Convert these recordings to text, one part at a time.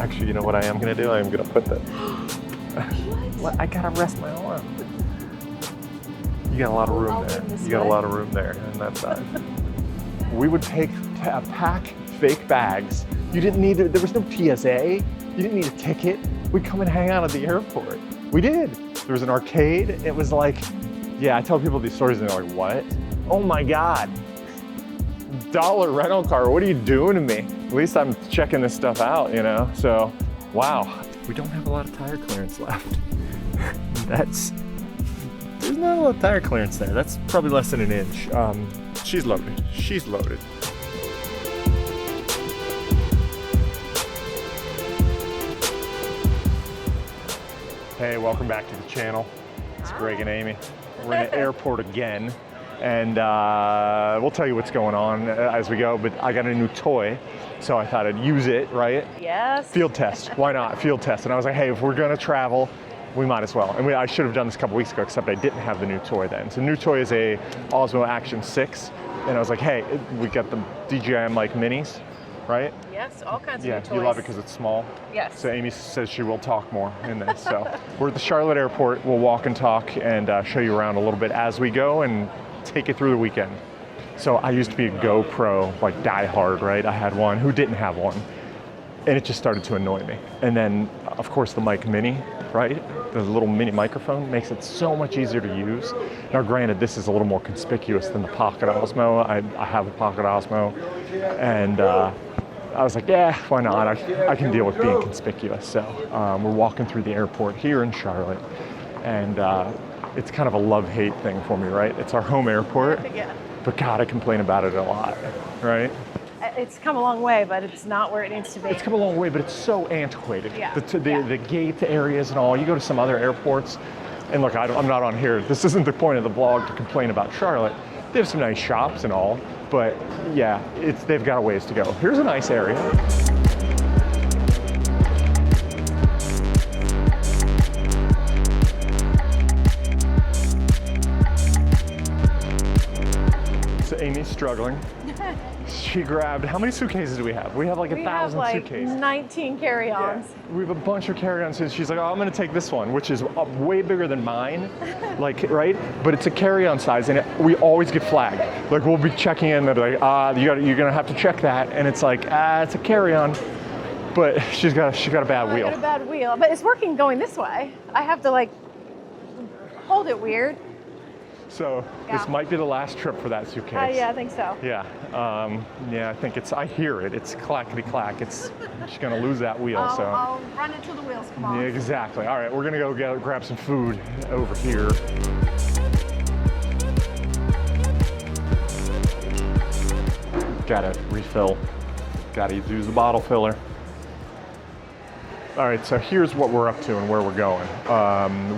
Actually, you know what I am gonna do? I am gonna put the... I gotta rest my arm. You got a lot of room there. You got a lot of room there on that side. We would pack fake bags. You didn't need to, there was no TSA. You didn't need a ticket. We'd come and hang out at the airport. We did. There was an arcade. It was like, yeah, I tell people these stories and they're like, what? Oh my God. $1 rental car, what are you doing to me? At least I'm checking this stuff out, you know? So, wow. We don't have a lot of tire clearance left. There's not a lot of tire clearance there. That's probably less than an inch. She's loaded. She's loaded. Hey, welcome back to the channel. It's Greg and Amy. We're in the airport again, and we'll tell you what's going on as we go, but I got a new toy, so I thought I'd use it, right? Yes. Field test, why not? Field test. And I was like, hey, if we're gonna travel, we might as well. And I should have done this a couple weeks ago, except I didn't have the new toy then. So the new toy is a Osmo Action 6, and I was like, hey, we got the DJI Mic Minis, right? Yes, all kinds of new toys. Yeah, you love it because it's small. Yes. So Amy says she will talk more in this. So we're at the Charlotte airport. We'll walk and talk and show you around a little bit as we go and take you through the weekend. So I used to be a GoPro, like die hard, right? I had one. Who didn't have one? And it just started to annoy me. And then, of course, the Mic Mini, right? The little mini microphone makes it so much easier to use. Now, granted, this is a little more conspicuous than the Pocket Osmo. I have a Pocket Osmo, and I was like, yeah, why not? I can deal with being conspicuous. So we're walking through the airport here in Charlotte, and it's kind of a love-hate thing for me, right? It's our home airport, Yeah. but God, I complain about it a lot, right? It's come a long way, but it's not where it needs to be. It's come a long way, but it's so antiquated. Yeah. The gate areas and all. You go to some other airports, and look, I'm not on here. This isn't the point of the vlog to complain about Charlotte. They have some nice shops and all, but yeah, they've got a ways to go. Here's a nice area. So Amy's struggling. She grabbed, how many suitcases do we have? We have like 1,000 suitcases. 19 carry-ons. Yeah. We have a bunch of carry-ons, and she's like, oh, I'm gonna take this one, which is way bigger than mine, like, right? But it's a carry-on size, and we always get flagged. Like, we'll be checking in, they'll be like, you're gonna have to check that, and it's like, it's a carry-on. But she got a bad wheel. I got a bad wheel, but it's working going this way. I have to like, hold it weird. So this might be the last trip for that suitcase. Yeah, I think so. Yeah, yeah, I think I hear it. It's clackety-clack. She's gonna lose that wheel, so. I'll run until the wheels come off. Yeah, exactly. All right, we're gonna go grab some food over here. Gotta refill. Gotta use the bottle filler. All right, so here's what we're up to and where we're going.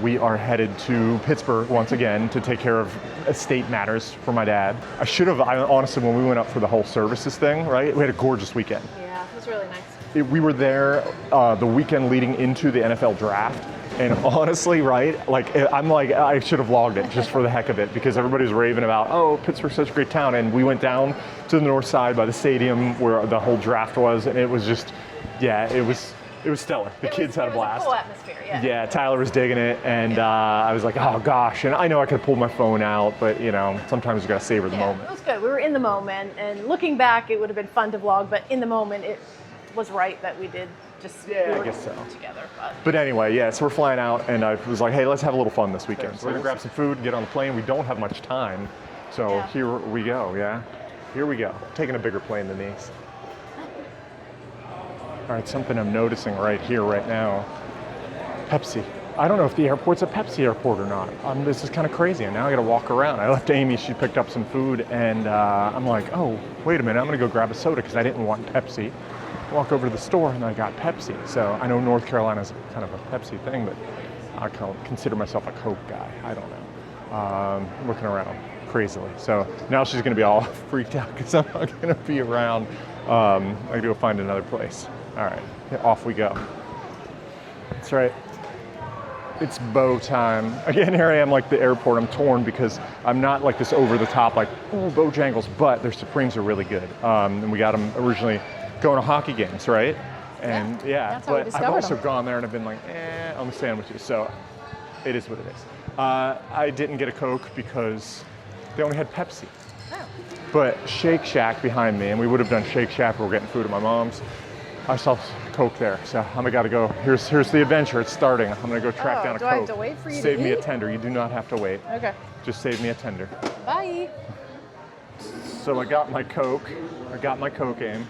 We are headed to Pittsburgh once again to take care of estate matters for my dad. Honestly, when we went up for the whole services thing, right? We had a gorgeous weekend. Yeah, it was really nice. We were there the weekend leading into the NFL draft. And honestly, right, like, I'm like, I should have vlogged it just for the heck of it, because everybody's raving about, oh, Pittsburgh's such a great town. And we went down to the north side by the stadium where the whole draft was, and it was just, yeah, it was stellar. The kids had a blast. It was a cool atmosphere, yeah. Yeah, Tyler was digging it, and I was like, oh gosh. And I know I could have pulled my phone out, but you know, sometimes you gotta savor the moment. It was good. We were in the moment, and looking back, it would have been fun to vlog, but in the moment, it was right that we did just I guess so. Together. But anyway, yeah, so we're flying out, and I was like, hey, let's have a little fun this weekend. So we're gonna grab some food and get on the plane. We don't have much time, so here we go, yeah? Here we go. Taking a bigger plane than these. All right, something I'm noticing right here, right now. Pepsi. I don't know if the airport's a Pepsi airport or not. This is kind of crazy, and now I gotta walk around. I left Amy, she picked up some food, and I'm like, oh, wait a minute, I'm gonna go grab a soda because I didn't want Pepsi. Walk over to the store and I got Pepsi. So I know North Carolina's kind of a Pepsi thing, but I consider myself a Coke guy. I don't know. Looking around crazily. So now she's gonna be all freaked out because I'm not gonna be around. I gotta go find another place. All right, off we go. That's right. It's bow time. Again, here I am like the airport. I'm torn because I'm not like this over the top, like, oh, Bojangles, but their Supremes are really good. And we got them originally going to hockey games, right? And yeah, that's how we but I've discovered also them. gone there and I've been like, I'm a stand with you. So it is what it is. I didn't get a Coke because they only had Pepsi. Oh. But Shake Shack behind me, and we would have done Shake Shack, we're getting food at my mom's. I saw Coke there, so I'm gotta go. Here's the adventure, it's starting. I'm gonna go track down a do Coke. I have to wait for you Save to me a eat? tender, you do not have to wait. Okay. Just save me a tender. Bye. So I got my Coke aim.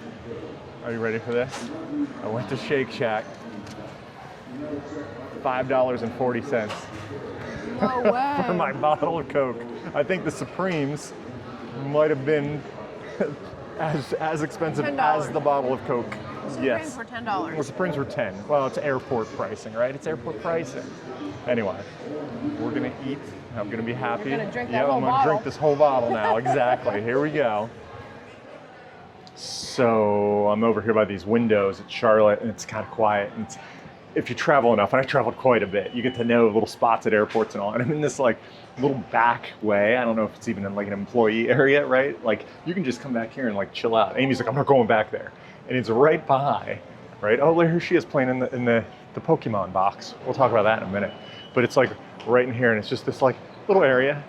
Are you ready for this? I went to Shake Shack, $5.40 No way. for my bottle of Coke. I think the Supremes might have been as expensive $10. as the bottle of Coke. Yes. For $10. Well, Supremes were 10. Well, it's airport pricing, right? It's airport pricing. Anyway, we're gonna eat. I'm gonna be happy. You're gonna drink that yeah, whole I'm gonna bottle. drink this whole bottle now. Exactly. Here we go. So I'm over here by these windows at Charlotte, and it's kind of quiet. And if you travel enough, and I traveled quite a bit, you get to know little spots at airports and all. And I'm in this like little back way. I don't know if it's even in like an employee area, right? Like you can just come back here and like chill out. Amy's like, I'm not going back there, and it's right by, right? Oh, here she is playing in the Pokemon box. We'll talk about that in a minute. But it's like right in here, and it's just this like little area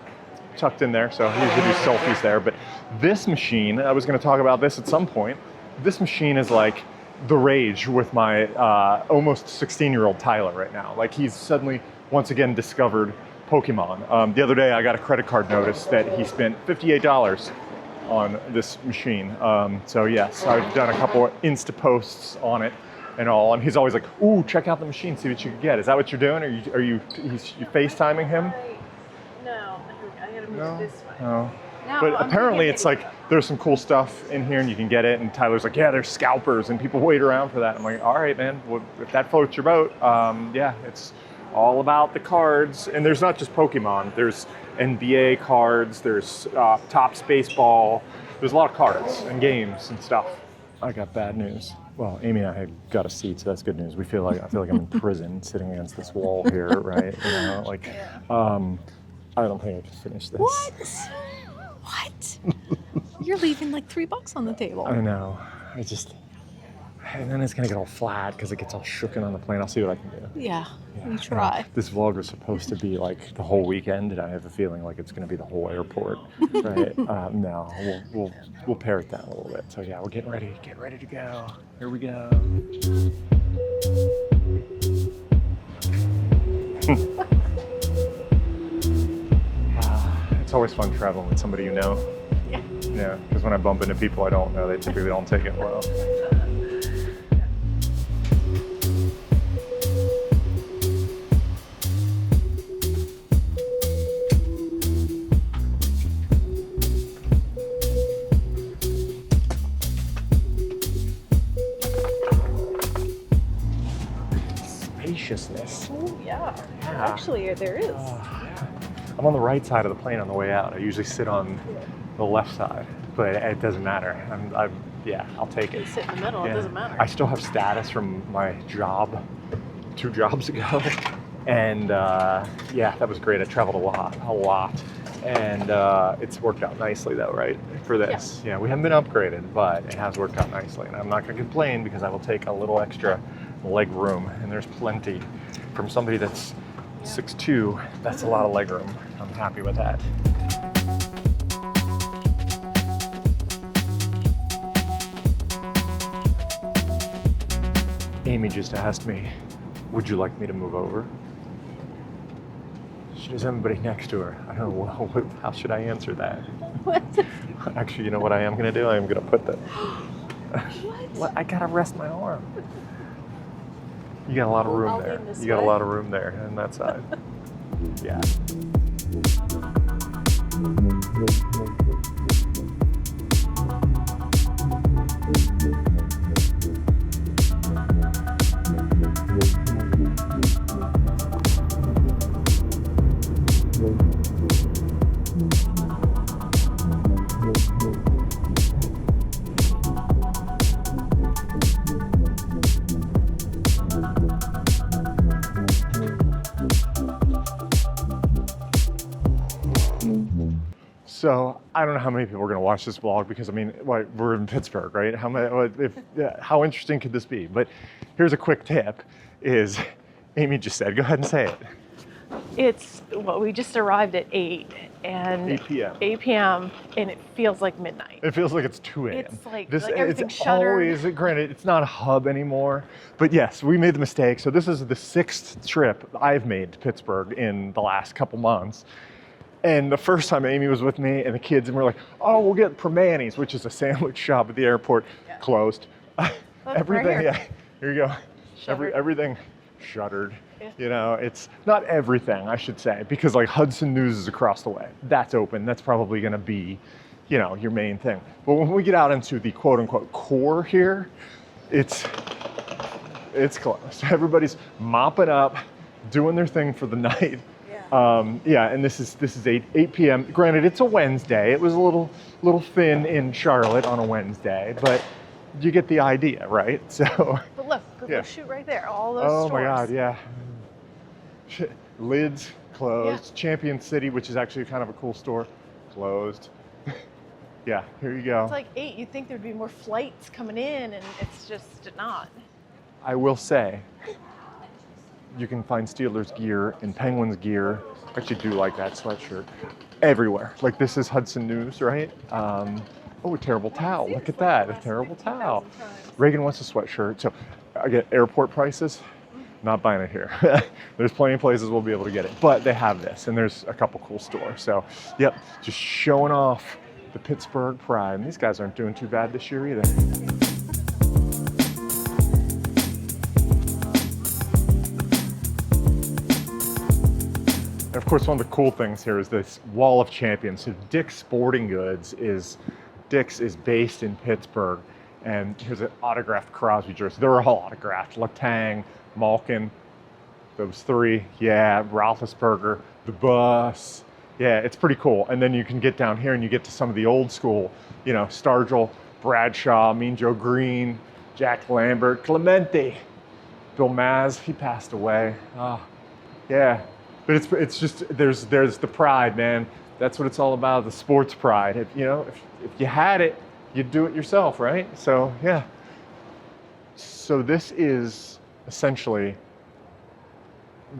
tucked in there. So I usually do selfies there. But this machine, I was going to talk about this at some point. This machine is like the rage with my almost 16-year-old Tyler right now. Like he's suddenly once again discovered Pokemon. The other day I got a credit card notice that he spent $58 on this machine. So yes, I've done a couple of Insta posts on it and all, and he's always like, ooh, check out the machine, see what you can get. Is that what you're doing? Are you FaceTiming him? No, I gotta move No? this way. No. No, But I'm apparently thinking it's like, there's some cool stuff in here and you can get it. And Tyler's like, yeah, there's scalpers and people wait around for that. I'm like, all right, man, well, if that floats your boat, yeah, it's all about the cards. And there's not just Pokemon, there's NBA cards, there's Topps baseball. There's a lot of cards and games and stuff. I got bad news. Well, Amy and I have got a seat, so that's good news. I feel like I'm in prison sitting against this wall here, right? You know, like, I don't think I can finish this. What? You're leaving like $3 on the table. I know. And then it's gonna get all flat because it gets all shooken on the plane. I'll see what I can do. Yeah, you try. This vlog was supposed to be like the whole weekend, and I have a feeling like it's gonna be the whole airport, right? No, we'll pare it down a little bit. So yeah, we're getting ready to go. Here we go. It's always fun traveling with somebody you know. Yeah. Yeah, because when I bump into people I don't know, they typically don't take it well. Spaciousness. Oh, yeah. Actually, there is. I'm on the right side of the plane on the way out. I usually sit on the left side, but it doesn't matter. Yeah, I'll take it. You sit in the middle, Yeah. it doesn't matter. I still have status from my job 2 jobs ago. And yeah, that was great. I traveled a lot. And it's worked out nicely though, right? For this. Yeah, we haven't been upgraded, but it has worked out nicely. And I'm not gonna complain because I will take a little extra leg room, and there's plenty. From somebody that's 6'2", that's a lot of leg room. I'm happy with that. Amy just asked me, would you like me to move over? She has everybody next to her. I don't know, how should I answer that? What? Actually, you know what I am gonna do? I am gonna put the... What? I gotta rest my arm. You got a lot of room I'll there. lean this You got a way. lot of room there on that side. Yeah. So I don't know how many people are going to watch this vlog because I mean, we're in Pittsburgh, right? How interesting could this be? But here's a quick tip: is Amy just said, go ahead and say it. Well, we just arrived at 8 p.m. 8 p.m. and it feels like midnight. It feels like it's 2 a.m. It's like everything's it's shuttered. always, granted, it's not a hub anymore, but yes, we made the mistake. So this is the 6th trip I've made to Pittsburgh in the last couple months. And the first time Amy was with me and the kids, and we're like, oh, we'll get Permanis, which is a sandwich shop at the airport, closed. Everything, right yeah, here you go. Everything shuttered. Yeah. You know, it's not everything, I should say, because like Hudson News is across the way. That's open. That's probably going to be, you know, your main thing. But when we get out into the quote unquote core here, it's closed. Everybody's mopping up, doing their thing for the night. Yeah, and this is 8 p.m. Granted, it's a Wednesday. It was a little thin in Charlotte on a Wednesday, but you get the idea, right? So. But look, go shoot right there. All those stores. Oh my God, yeah. Lids closed. Yeah. Champion City, which is actually kind of a cool store, closed. Yeah, here you go. It's like 8. You'd think there'd be more flights coming in, and it's just not. I will say, you can find Steelers gear and Penguins gear. I actually do like that sweatshirt. Everywhere. Like this is Hudson News, right? Oh, a terrible towel. Look at that, a terrible towel. Reagan wants a sweatshirt. So I get airport prices. Not buying it here. There's plenty of places we'll be able to get it, but they have this, and there's a couple cool stores. So, yep, just showing off the Pittsburgh pride. And these guys aren't doing too bad this year either. And of course, one of the cool things here is this wall of champions. So Dick's Sporting Goods is based in Pittsburgh, and here's an autographed Crosby jersey. They're all autographed. Letang, Malkin, those 3, yeah, Roethlisberger, the bus, yeah, it's pretty cool. And then you can get down here and you get to some of the old school, you know, Stargell, Bradshaw, Mean Joe Green, Jack Lambert, Clemente, Bill Maz, he passed away. Yeah, but it's just there's the pride, man. That's what it's all about, the sports pride. If you had it, you'd do it yourself, right? So yeah. So this is essentially,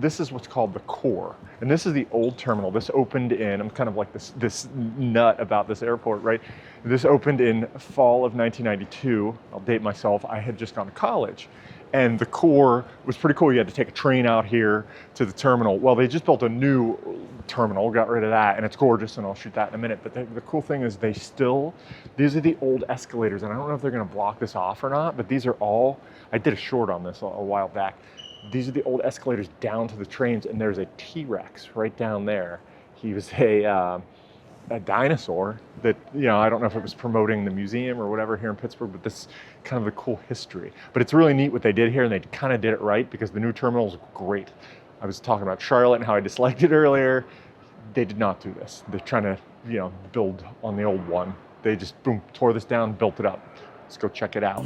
this is what's called the core. And this is the old terminal. This opened in, I'm kind of like this nut about this airport, right? This opened in fall of 1992. I'll date myself. I had just gone to college. And the core was pretty cool. You had to take a train out here to the terminal. Well, they just built a new terminal, got rid of that, and it's gorgeous, and I'll shoot that in a minute. But the cool thing is these are the old escalators, and I don't know if they're gonna block this off or not, but these are all, I did a short on this a while back. These are the old escalators down to the trains, and there's a T-Rex right down there. He was a dinosaur that, you know, I don't know if it was promoting the museum or whatever here in Pittsburgh, but this is kind of the cool history. But it's really neat what they did here, and they kind of did it right because the new terminal is great. I was talking about Charlotte and how I disliked it earlier. They did not do this. They're trying to, you know, build on the old one. They just, boom, tore this down, built it up. Let's go check it out.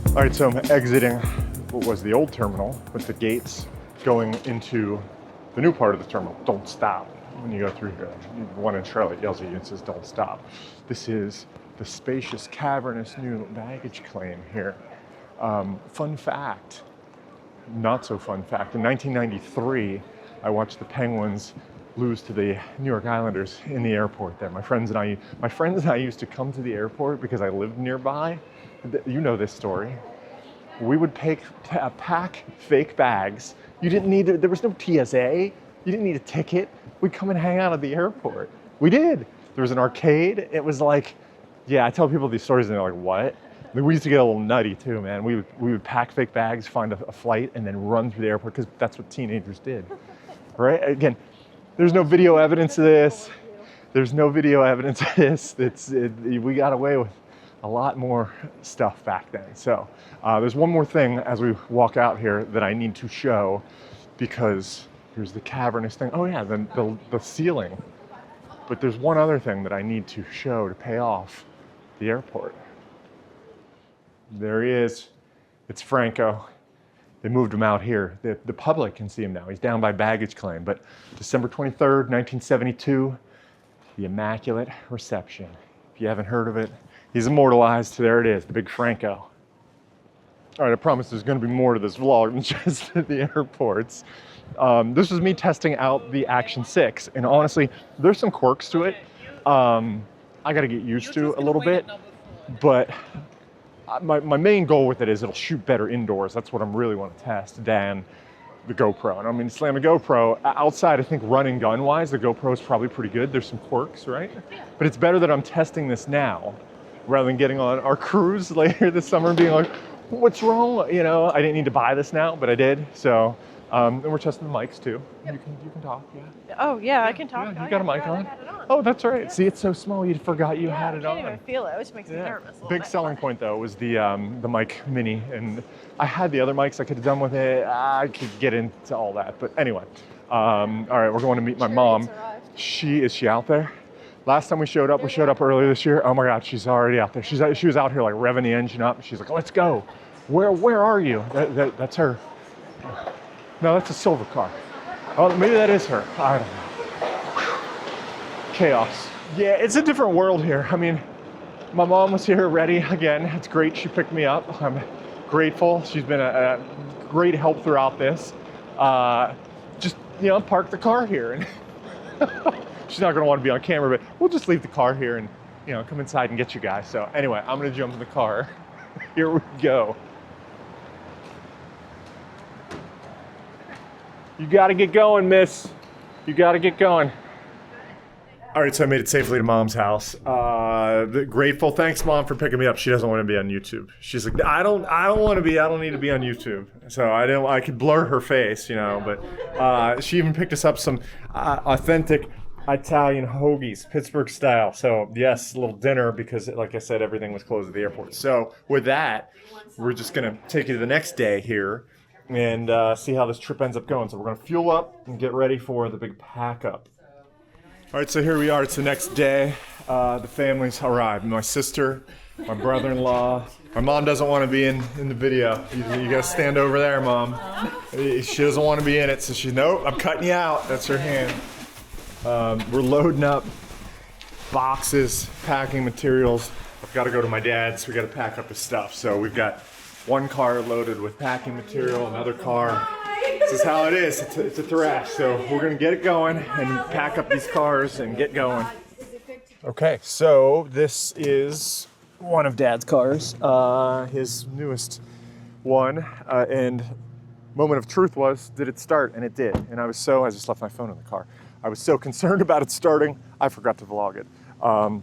All right, so I'm exiting what was the old terminal with the gates going into the new part of the terminal. Don't stop when you go through here. The one in Charlotte yells at you and says, don't stop. This is the spacious, cavernous new baggage claim here. Fun fact, not so fun fact, in 1993, I watched the Penguins lose to the New York Islanders in the airport there. My friends and I used to come to the airport because I lived nearby. You know this story. We would pack fake bags. You didn't need there was no TSA. You didn't need a ticket. We'd come and hang out at the airport. We did. There was an arcade. It was like, yeah, I tell people these stories and they're like, what? We used to get a little nutty too, man. We would pack fake bags, find a flight, and then run through the airport because that's what teenagers did, right? Again, there's no video evidence of this. There's no video evidence of this. We got away with a lot more stuff back then. So there's one more thing as we walk out here that I need to show, because here's the cavernous thing. Oh yeah, the ceiling. But there's one other thing that I need to show to pay off the airport. There he is. It's Franco. they moved him out here. The public can see him now. He's down by baggage claim. But December 23rd, 1972, the Immaculate Reception. If you haven't heard of it, he's immortalized. There it is, the big Franco. All right, I promise there's gonna be more to this vlog than just the airports. This was me testing out the Action 6, and honestly, there's some quirks to it. I gotta get used to a little bit, but my main goal with it is it'll shoot better indoors. That's what I really want to test than the GoPro. And I mean, slam the GoPro outside. I think running gun wise, the GoPro is probably pretty good. There's some quirks, right? But it's better that I'm testing this now rather than getting on our cruise later this summer and being like, what's wrong? You know, I didn't need to buy this now, but I did. So, and we're testing the mics too. Yep. You can talk, yeah. Oh yeah, I can talk. Yeah, you got a mic on? Oh, that's right. Yeah. See, it's so small you forgot you had it on. I can't even feel it, which makes me nervous. Big selling point though was the mic mini, and I had the other mics I could have done with it. I could get into all that, but anyway. All right, we're going to meet my mom. She out there? Last time we showed up earlier this year. Oh my God, she's already out there. She was out here like revving the engine up. She's like, let's go. Where are you? That's her. No, that's a silver car. Oh, maybe that is her. I don't know. Chaos. Yeah, it's a different world here. I mean, my mom was here ready again. It's great she picked me up. I'm grateful. She's been a great help throughout this. Just, you know, park the car here. And she's not gonna want to be on camera, but we'll just leave the car here and, you know, come inside and get you guys. So anyway, I'm gonna jump in the car. Here we go. You gotta get going, miss. You gotta get going. All right, so I made it safely to mom's house. Grateful. Thanks, mom, for picking me up. She doesn't want to be on YouTube. She's like, I don't need to be on YouTube. So I could blur her face, you know, but she even picked us up some authentic Italian hoagies, Pittsburgh style. So yes, a little dinner because, like I said, everything was closed at the airport. So with that, we're just gonna take you to the next day here and see how this trip ends up going. So we're gonna fuel up and get ready for the big pack up. All right, so here we are. It's the next day. The family's arrived. My sister, my brother-in-law. My mom doesn't want to be in the video. You gotta stand over there, mom. She doesn't want to be in it, so she's, nope, I'm cutting you out. That's her hand. We're loading up boxes, packing materials. I've got to go to my dad's. We got to pack up his stuff. So we've got one car loaded with packing material, another car. This is how it is. It's a thrash. So we're gonna get it going and pack up these cars and get going. Okay, so this is one of Dad's cars, his newest one. And moment of truth was, did it start? And it did. And I just left my phone in the car. I was so concerned about it starting, I forgot to vlog it.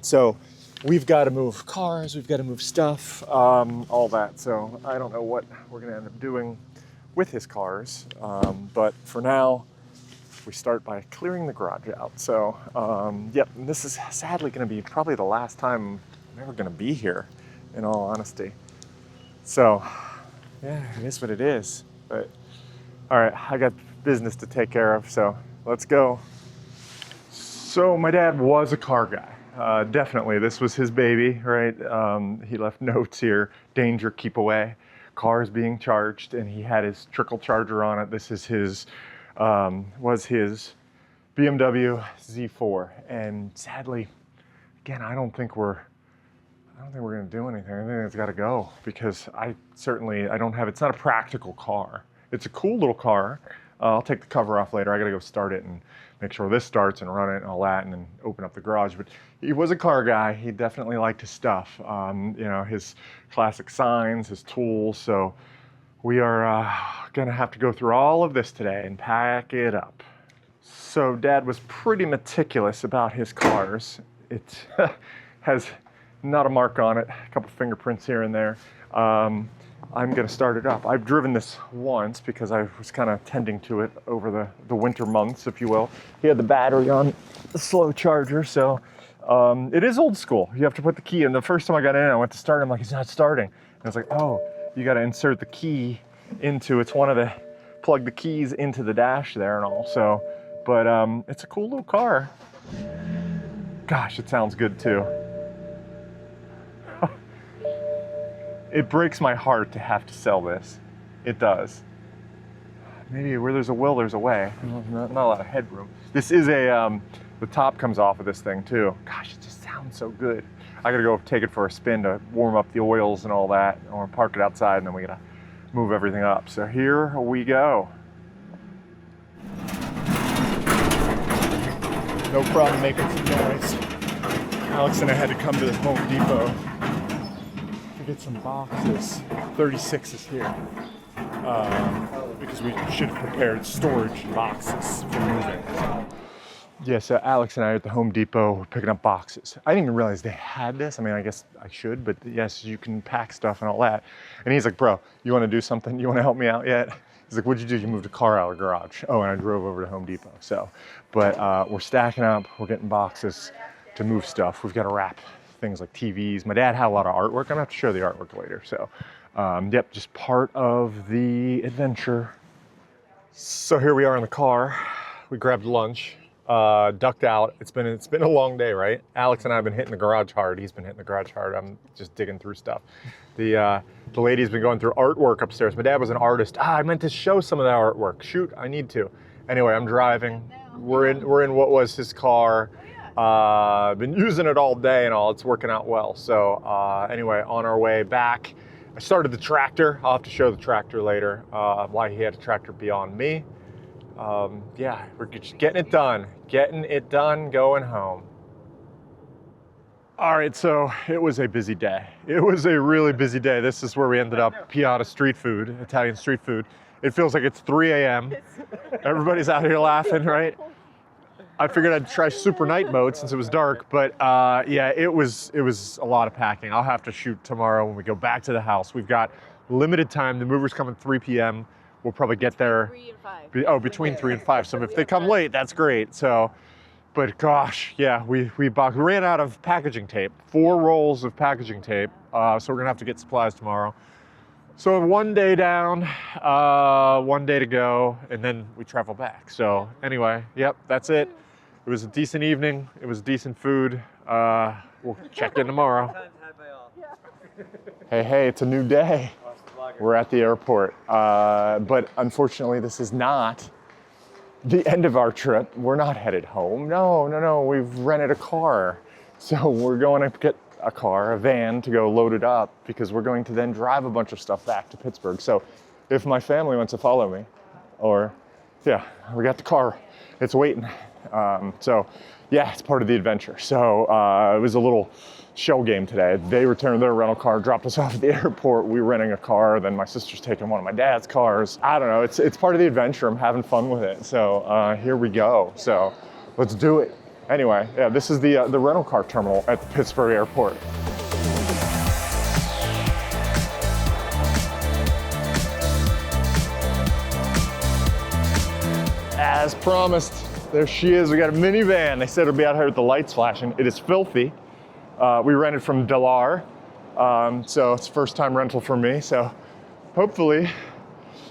So we've got to move cars, we've got to move stuff, all that. So I don't know what we're gonna end up doing with his cars, but for now, we start by clearing the garage out. So, yep, and this is sadly gonna be probably the last time I'm ever gonna be here, in all honesty. So, yeah, it is what it is. But, all right, I got business to take care of, so let's go. So my dad was a car guy, definitely. This was his baby, right? He left notes here, danger, keep away. Cars being charged, and he had his trickle charger on it. This is his, was his BMW Z4. And sadly, again, I don't think we're gonna do anything. I think it's gotta go because I don't have, it's not a practical car. It's a cool little car. I'll take the cover off later. I gotta go start it and make sure this starts and run it and all that and then open up the garage. But he was a car guy. He definitely liked his stuff. You know, his classic signs, his tools. So we are gonna have to go through all of this today and pack it up. So Dad was pretty meticulous about his cars. It has not a mark on it, a couple fingerprints here and there. I'm gonna start it up. I've driven this once because I was kind of tending to it over the winter months, if you will. He had the battery on the slow charger, so it is old school. You have to put the key in. The first time I got in, I went to start, I'm like, it's not starting. And I was like, oh, you gotta insert the key into, it's one of the, plug the keys into the dash there and all. So, but it's a cool little car. Gosh, it sounds good too. It breaks my heart to have to sell this. It does. maybe where there's a will, there's a way. Not a lot of headroom. This is a, the top comes off of this thing too. Gosh, it just sounds so good. I gotta go take it for a spin to warm up the oils and all that. I wanna park it outside and then we gotta move everything up. So here we go. No problem making some noise. Alex and I had to come to the Home Depot to get some boxes. 36 is here. Because we should have prepared storage boxes for moving. Yeah, so Alex and I are at the Home Depot, we're picking up boxes. I didn't even realize they had this. I mean, I guess I should, but yes, you can pack stuff and all that. And he's like, bro, you wanna do something? You wanna help me out yet? He's like, what'd you do? You moved a car out of the garage. Oh, and I drove over to Home Depot. So, but we're stacking up, we're getting boxes to move stuff. We've got to wrap things like TVs. My dad had a lot of artwork. I'm gonna have to show the artwork later. So, yep, just part of the adventure. So here we are in the car. We grabbed lunch, ducked out. It's been a long day, right? Alex and I have been hitting the garage hard. He's been hitting the garage hard. I'm just digging through stuff. The lady's been going through artwork upstairs. My dad was an artist. I meant to show some of that artwork. Shoot, I need to. Anyway, I'm driving. We're in what was his car. Been using it all day and all. It's working out well. So anyway, on our way back, I started the tractor. I'll have to show the tractor later, why he had a tractor beyond me. Yeah, we're just getting it done, going home. All right, so it was a busy day. It was a really busy day. This is where we ended up, Piata street food, Italian street food. It feels like it's 3 a.m. Everybody's out here laughing, right? I figured I'd try super night mode since it was dark, but yeah, it was a lot of packing. I'll have to shoot tomorrow when we go back to the house. We've got limited time. The mover's coming 3 p.m. We'll probably get there. 3 and 5. Oh, between 3 and 5. So if they come late, that's great. So, but gosh, yeah, we ran out of packaging tape. 4 rolls of packaging tape. So we're gonna have to get supplies tomorrow. So 1 day down, 1 day to go, and then we travel back. So anyway, yep, that's it. It was a decent evening. It was decent food. We'll check in tomorrow. Hey, it's a new day. We're at the airport. But unfortunately, this is not the end of our trip. We're not headed home. No, we've rented a car. So we're going to get a van to go load it up because we're going to then drive a bunch of stuff back to Pittsburgh. So if my family wants to follow me, or yeah, we got the car, it's waiting. So yeah, it's part of the adventure. So it was a little shell game today. They returned their rental car, dropped us off at the airport. We were renting a car. Then my sister's taking one of my dad's cars. I don't know. It's part of the adventure. I'm having fun with it. So here we go. So let's do it. Anyway, yeah, this is the rental car terminal at the Pittsburgh airport. As promised, there she is. We got a minivan. They said it'll be out here with the lights flashing. It is filthy. We rented from Delar, so it's first time rental for me. So hopefully, you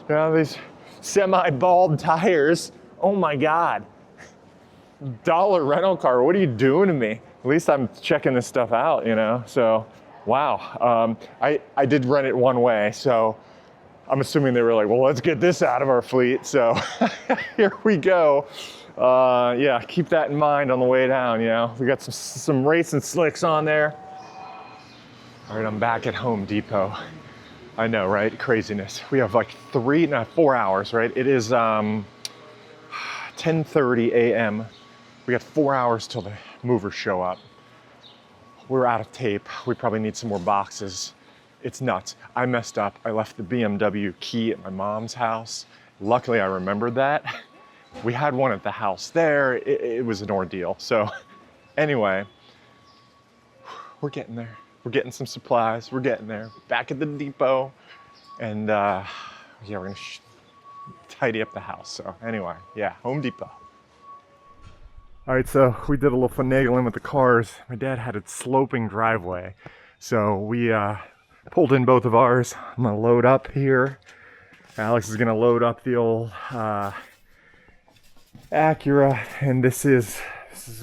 know, these semi-bald tires. Oh my God. $1 rental car, what are you doing to me? At least I'm checking this stuff out, you know? So, wow. I did rent it one way, so I'm assuming they were like, well, let's get this out of our fleet. So here we go. Yeah, keep that in mind on the way down, you know? We got some racing slicks on there. All right, I'm back at Home Depot. I know, right? Craziness. We have like 4 hours, right? It is 10:30 a.m. We got 4 hours till the movers show up. We're out of tape. We probably need some more boxes. It's nuts. I messed up. I left the BMW key at my mom's house. Luckily, I remembered that. We had one at the house there. It was an ordeal. So anyway, we're getting there. We're getting some supplies. We're getting there. Back at the depot. And yeah, we're gonna tidy up the house. So anyway, yeah, Home Depot. All right, so we did a little finagling with the cars. My dad had a sloping driveway. So we pulled in both of ours. I'm gonna load up here. Alex is gonna load up the old Acura, and this is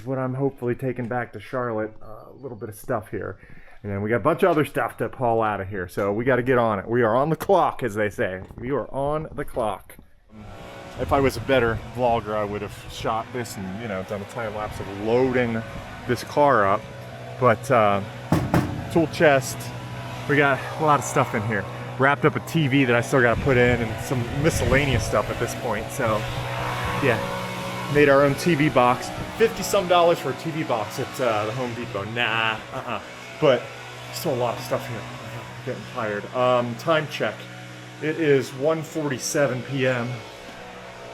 what I'm hopefully taking back to Charlotte. A little bit of stuff here. And then we got a bunch of other stuff to haul out of here. So we gotta get on it. We are on the clock, as they say. We are on the clock. if I was a better vlogger, I would have shot this and, you know, done a time lapse of loading this car up. But tool chest, we got a lot of stuff in here. Wrapped up a TV that I still got to put in, and some miscellaneous stuff at this point. So yeah, made our own TV box. $50-some for a TV box at the Home Depot. Nah, but still a lot of stuff here. I'm getting tired. Time check. It is 1:47 p.m.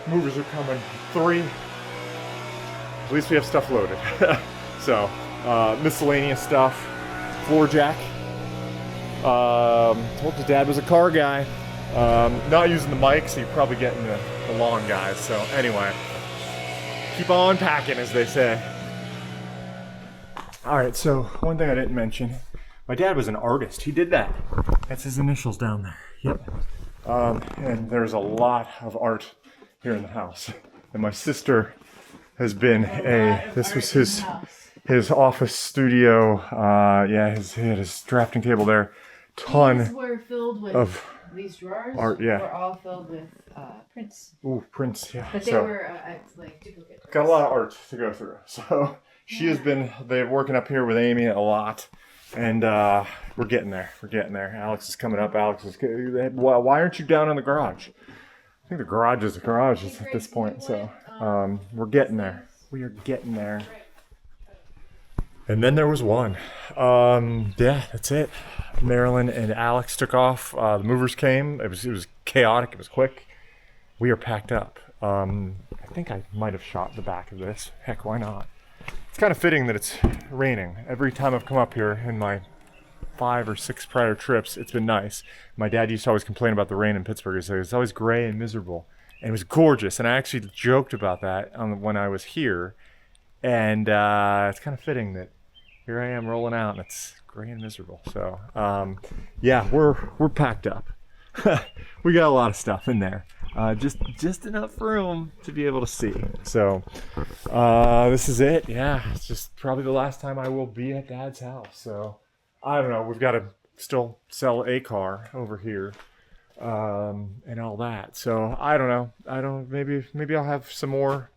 Movers are coming. 3. At least we have stuff loaded. So miscellaneous stuff. Floor jack. Told your dad was a car guy. Not using the mic, so you're probably getting the lawn guys. So anyway, keep on packing, as they say. All right, so one thing I didn't mention, my dad was an artist. He did that. That's his initials down there. Yep. And there's a lot of art here in the house. And my sister has been this was his office studio. Yeah, he had his drafting table there. These were filled with these drawers. Art, yeah. Were all filled with prints. Ooh, prints, yeah. But they were like duplicate. Got a lot of art to go through. So she has been working up here with Amy a lot, and we're getting there. We're getting there. Alex is coming up. Alex is. Why aren't you down in the garage? I think the garage is at this point. So we're getting there. We are getting there. And then there was one. Yeah, that's it. Marilyn and Alex took off. The movers came. It was chaotic. It was quick. We are packed up. I think I might have shot the back of this. Heck, why not? It's kind of fitting that it's raining. Every time I've come up here in my 5 or 6 prior trips, it's been nice. My dad used to always complain about the rain in Pittsburgh. He said it's always gray and miserable. And it was gorgeous. And I actually joked about that when I was here. And it's kind of fitting that here I am rolling out and it's gray and miserable. So yeah, we're packed up. We got a lot of stuff in there. Just enough room to be able to see. So this is it. Yeah, it's just probably the last time I will be at Dad's house. So I don't know. We've got to still sell a car over here and all that. So I don't know. Maybe I'll have some more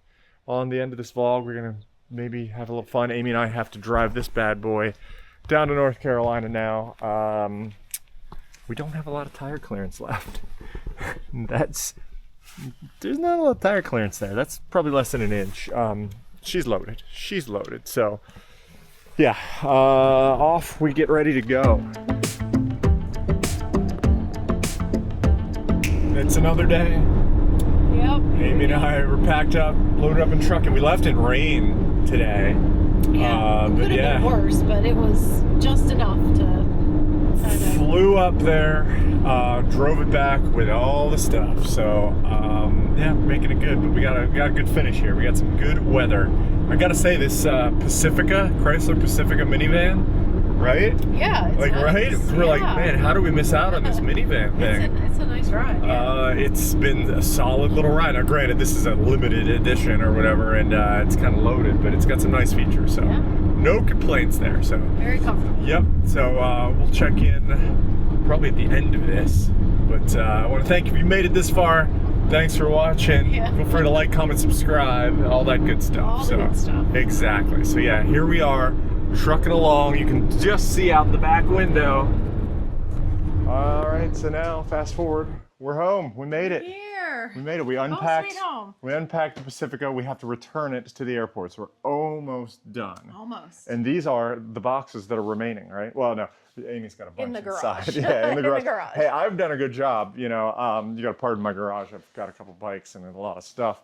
on the end of this vlog. We're gonna maybe have a little fun. Amy and I have to drive this bad boy down to North Carolina now. We don't have a lot of tire clearance left. There's not a lot of tire clearance there. That's probably less than an inch. She's loaded. So yeah, off we get ready to go. It's another day. Yep. Amy and I were packed up, loaded up in truck, and we left in rain today. Yeah, it could have been worse, but it was just enough to flew up there, drove it back with all the stuff. So yeah, making it good. But we got a good finish here. We got some good weather. I gotta say, this Chrysler Pacifica minivan, right? Yeah, it's like nice. Right. We're like, man, how do we miss out on this minivan thing? It's a nice ride. Yeah. It's been a solid little ride. Now, granted, this is a limited edition or whatever, and it's kind of loaded, but it's got some nice features. So no complaints there. So very comfortable. Yep. So we'll check in probably at the end of this. But I want to thank you if you made it this far. Thanks for watching. Yeah. Feel free to like, comment, subscribe, all that good stuff. All the good stuff. Exactly. So yeah, here we are, trucking along. You can just see out the back window. All right, so now fast forward. We're home. We made it. Here. We made it. We unpacked. Home sweet home. We unpacked the Pacifica. We have to return it to the airport. So we're almost done. Almost. And these are the boxes that are remaining, right? Well, no. Amy's got a bunch in the inside. garage. Yeah, in the garage. In the garage. Hey, I've done a good job. You know, you got to pardon my garage. I've got a couple bikes and a lot of stuff.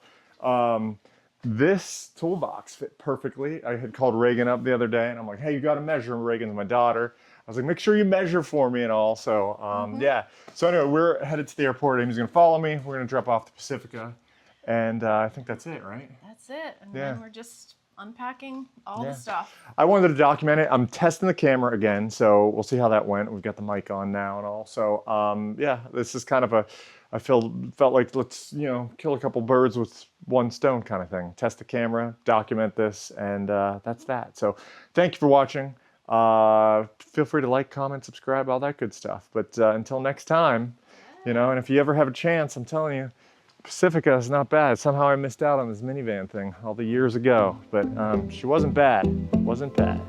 This toolbox fit perfectly. I had called Reagan up the other day, and I'm like, hey, you got to measure. Reagan's my daughter. I was like, make sure you measure for me and all. So, yeah. So anyway, we're headed to the airport. Amy's going to follow me. We're going to drop off the Pacifica. And I think that's it, right? That's it. And then we're just unpacking all the stuff. I wanted to document it. I'm testing the camera again, so we'll see how that went. We've got the mic on now and all. So, yeah, this is kind of I felt like let's, kill a couple birds with one stone kind of thing. Test the camera, document this, and that's that. So thank you for watching. Feel free to like, comment, subscribe, all that good stuff. But until next time, and if you ever have a chance, I'm telling you, Pacifica is not bad. Somehow I missed out on this minivan thing all the years ago, but she wasn't bad. Wasn't bad.